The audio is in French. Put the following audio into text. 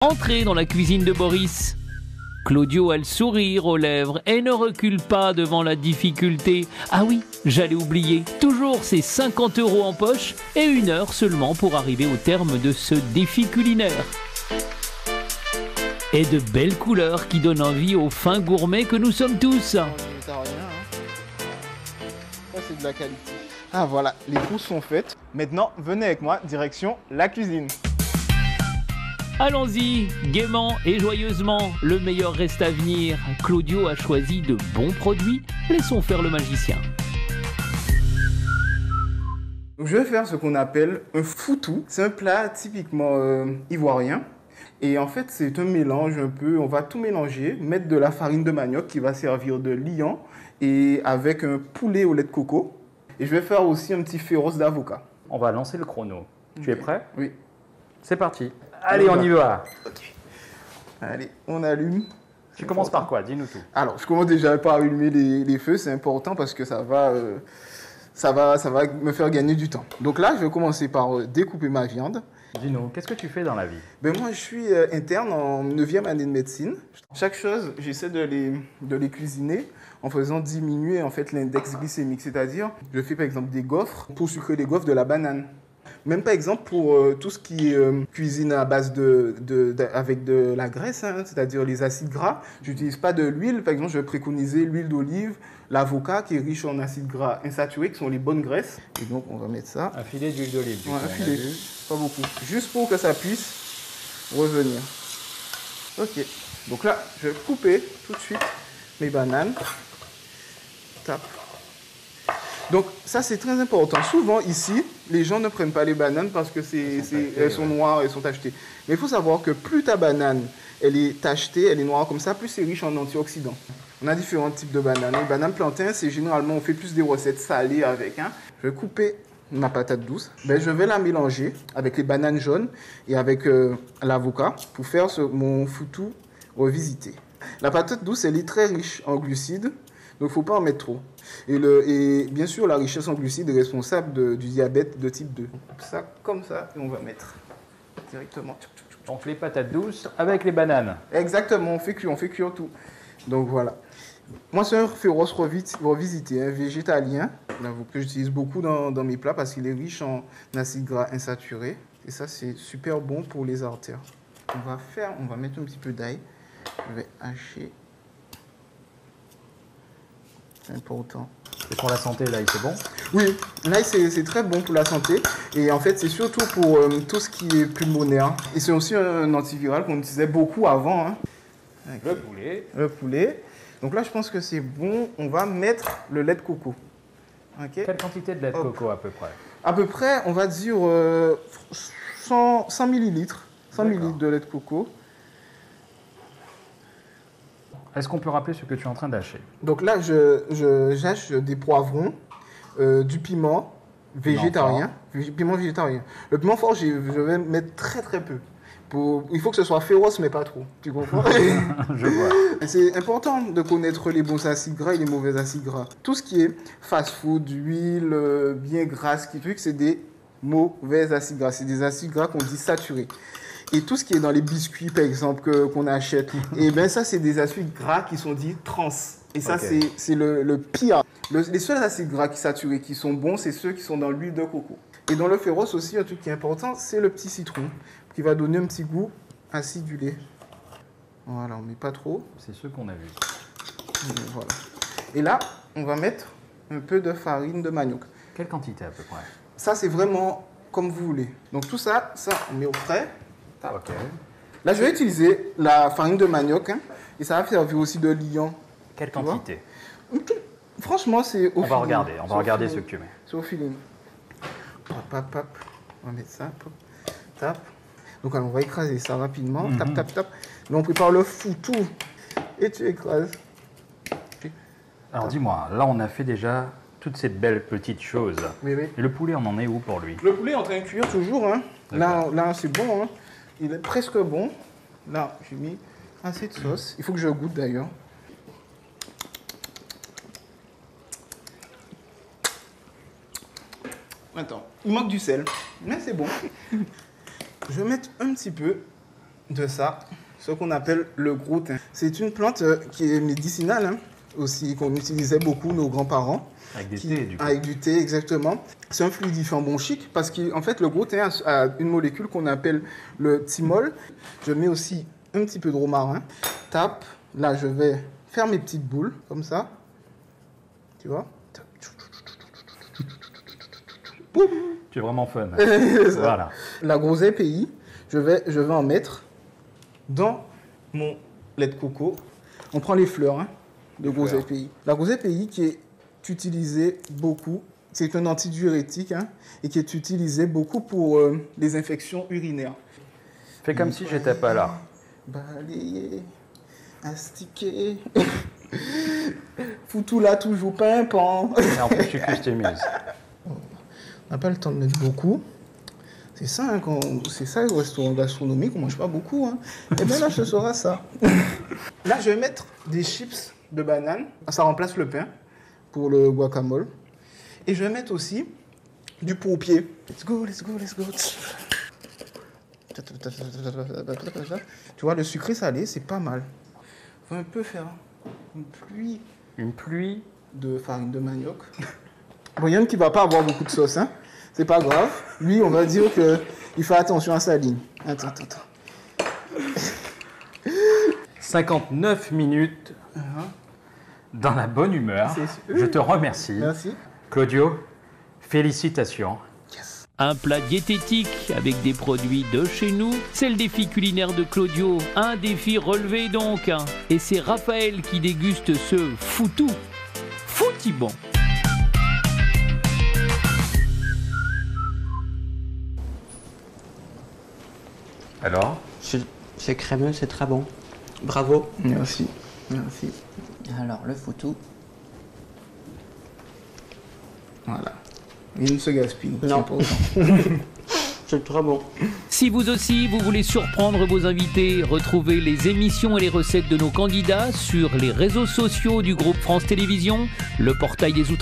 Entrez dans la cuisine de Boris. Claudio a le sourire aux lèvres et ne recule pas devant la difficulté. Ah oui, j'allais oublier, toujours ses 50 € en poche et 1 heure seulement pour arriver au terme de ce défi culinaire. Et de belles couleurs qui donnent envie aux fins gourmets que nous sommes tous. Ça c'est de la qualité. Ah voilà, les courses sont faites. Maintenant, venez avec moi, direction la cuisine. Allons-y, gaiement et joyeusement, le meilleur reste à venir. Claudio a choisi de bons produits, laissons faire le magicien. Donc, je vais faire ce qu'on appelle un foutou. C'est un plat typiquement ivoirien. Et en fait, c'est un mélange un peu, on va tout mélanger, mettre de la farine de manioc qui va servir de liant et avec un poulet au lait de coco. Et je vais faire aussi un petit féroce d'avocat. On va lancer le chrono. Tu es prêt? Oui. C'est parti. Allez, on y va. Ok. Allez, on allume. Tu commences par quoi? Dis-nous tout. Alors, je commence déjà par allumer les feux. C'est important parce que ça va me faire gagner du temps. Donc là, je vais commencer par découper ma viande. Dis-nous, qu'est-ce que tu fais dans la vie? Ben moi, je suis interne en 9e année de médecine. Chaque chose, j'essaie de les cuisiner en faisant diminuer en fait l'index glycémique. C'est-à-dire, je fais par exemple des gaufres pour sucrer les gaufres de la banane. Même par exemple pour tout ce qui est cuisine à base avec de la graisse, hein, c'est-à-dire les acides gras, je n'utilise pas de l'huile. Par exemple, je vais préconiser l'huile d'olive, l'avocat qui est riche en acides gras insaturés, qui sont les bonnes graisses. Et donc, on va mettre ça. Un filet d'huile d'olive. Ouais, un filet, pas beaucoup. Juste pour que ça puisse revenir. Ok, donc là, je vais couper tout de suite mes bananes. Tape. Donc ça c'est très important. Souvent ici, les gens ne prennent pas les bananes parce que elles sont noires, elles sont tachetées. Mais il faut savoir que plus ta banane elle est tachetée, elle est noire comme ça, plus c'est riche en antioxydants. On a différents types de bananes. Les bananes plantains, c'est généralement on fait plus des recettes salées avec. Je vais couper ma patate douce. Ben, je vais la mélanger avec les bananes jaunes et avec l'avocat pour faire mon foutou revisité. La patate douce, elle est très riche en glucides. Donc, il ne faut pas en mettre trop. Et bien sûr, la richesse en glucides est responsable du diabète de type 2. Ça, comme ça, et on va mettre directement. Donc, les patates douces avec les bananes. Exactement, on fait cuire tout. Donc, voilà. Moi, c'est un féroce revisité, un végétalien, que j'utilise beaucoup dans mes plats parce qu'il est riche en acides gras insaturés. Et ça, c'est super bon pour les artères. On va mettre un petit peu d'ail. Je vais hacher. C'est important. Et pour la santé, l'ail, c'est bon? Oui, l'ail, c'est très bon pour la santé. Et en fait, c'est surtout pour tout ce qui est pulmonaire. Et c'est aussi un antiviral qu'on utilisait beaucoup avant. Hein. Le poulet. Le poulet. Donc là, je pense que c'est bon. On va mettre le lait de coco. Okay. Quelle quantité de lait de coco à peu près? À peu près, on va dire 100 millilitres. 100 millilitres de lait de coco. Est-ce qu'on peut rappeler ce que tu es en train d'hacher? Donc là, j'hache des poivrons, du piment végétarien. Piment végétarien. Le piment fort, je vais mettre très très peu. Il faut que ce soit féroce, mais pas trop. Tu comprends? Je vois. C'est important de connaître les bons acides gras et les mauvais acides gras. Tout ce qui est fast-food, huile bien grasse, c'est des mauvais acides gras. C'est des acides gras qu'on dit saturés. Et tout ce qui est dans les biscuits, par exemple, qu'on achète, et bien ça, c'est des acides gras qui sont dits trans. Et ça, c'est le pire. Les seuls acides gras saturés qui sont bons, c'est ceux qui sont dans l'huile de coco. Et dans le féroce aussi, un truc qui est important, c'est le petit citron, qui va donner un petit goût acidulé. Voilà, on ne met pas trop. C'est ce qu'on a vu. Voilà. Et là, on va mettre un peu de farine de manioc. Quelle quantité à peu près? Ça, c'est vraiment comme vous voulez. Donc tout ça, on met au frais. Ok. Là, je vais utiliser la farine de manioc hein, et ça va servir aussi de liant. Quelle quantité? Franchement, c'est au feeling. On va regarder ce que tu mets. C'est au feeling. Hop. On va mettre ça. Tap. Donc, on va écraser ça rapidement. Tap. Là, on prépare le foutou et tu écrases. Alors, dis-moi, là, on a fait déjà toutes ces belles petites choses. Oui. Et le poulet, on en est où pour lui? Le poulet est en train de cuire toujours. Hein. Là c'est bon. Hein. Il est presque bon. Là, j'ai mis assez de sauce. Il faut que je goûte d'ailleurs. Attends, il manque du sel, mais c'est bon. Je vais mettre un petit peu de ça, ce qu'on appelle le gros thym. C'est une plante qui est médicinale, hein, aussi, qu'on utilisait beaucoup, nos grands-parents. Avec du thé, du coup. Avec du thé, exactement. C'est un fluidifiant bronchique parce qu'en fait, le gros thym a une molécule qu'on appelle le thymol. Je mets aussi un petit peu de romarin. Tape. Là, je vais faire mes petites boules, comme ça. Tu vois? Boum. Tu es vraiment fun. Ça. Voilà. La groseille pays, je vais en mettre dans mon lait de coco. On prend les fleurs, hein, de groseille pays. La groseille pays qui est utilisée beaucoup, c'est un antidiurétique, hein, et qui est utilisé beaucoup pour les infections urinaires. Fais comme si j'étais pas là. Balayer, astiquer, foutou là toujours pimpant. Et en plus, tu customises. On n'a pas le temps de mettre beaucoup. C'est ça, hein, c'est ça le restaurant gastronomique, on ne mange pas beaucoup. Hein. Et bien là, ce sera ça. Là, je vais mettre des chips de banane. Ça remplace le pain pour le guacamole. Et je vais mettre aussi du pourpier. Let's go, let's go, let's go. Tu vois, le sucré salé, c'est pas mal. Faut un peu faire une pluie de farine de manioc. Bon, Yann qui va pas avoir beaucoup de sauce, hein. C'est pas grave. Lui, on va dire qu'il fait attention à sa ligne. Attends. 59 minutes dans la bonne humeur. Je te remercie. Merci. Claudio, félicitations. Un plat diététique avec des produits de chez nous, c'est le défi culinaire de Claudio. Un défi relevé donc. Et c'est Raphaël qui déguste ce foutou. Foutibon. Alors? C'est crémeux, c'est très bon. Bravo. Merci. Alors, le foutou. Voilà. Il ne se gaspille. Non. C'est très bon. Si vous aussi, vous voulez surprendre vos invités, retrouvez les émissions et les recettes de nos candidats sur les réseaux sociaux du groupe France Télévisions, le portail des Outre-mer.